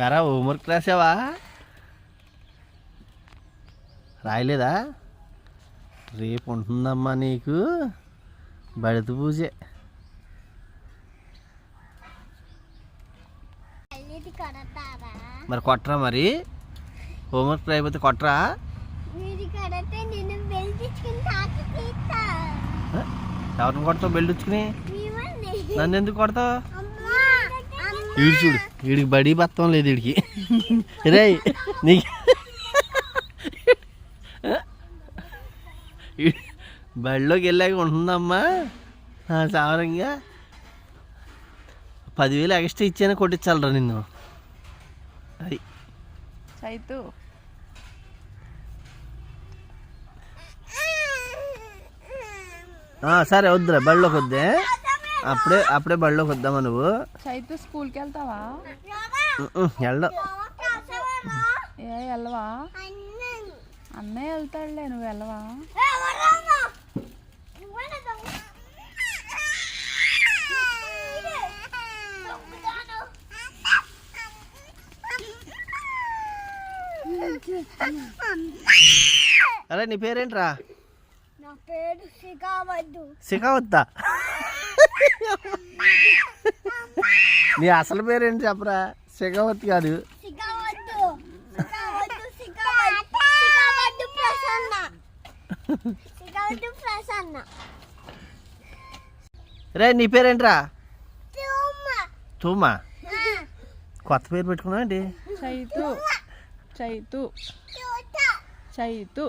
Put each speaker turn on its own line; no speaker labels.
ఎరా హోంవర్క్ రాసావా? రాయలేదా? రేపు ఉంటుందమ్మా నీకు బడిత పూజే. మరి కొట్టరా? మరి హోంవర్క్ రాయిపోతే కొట్టరా? ఎవరిని కొడతావు బెల్ట్ ఇచ్చుకుని? నన్ను ఎందుకు కొడతావు? వీడు చూడు, వీడికి బడి బత్తం లేదు వీడికి. రే నీకు బడిలోకి వెళ్ళాక ఉంటుందమ్మా సావరంగా. 10,000 ఎక్స్ట్రా ఇచ్చాను కొట్టించాలరా నిన్ను. అది
చైతు
సరే వద్దురా, బడిలోకి వద్దే. అప్పుడే బడిలోకి వద్దామా నువ్వు?
చైతు స్కూల్కి వెళ్తావా? వెళ్ళవా? అన్నయ్య వెళ్తాడులే, నువ్వు వెళ్ళవా?
అరే నీ పేరేంట్రా?
నా పేరు
శిఖావద్దా? నీ అసలు పేరేంటి చెప్పరా? శిఖావత్ కాదు. రే నీ పేరేంట్రా? తూమా. కొత్త పేరు పెట్టుకున్నావు ఏంటి?
చైతు చైతు చైతు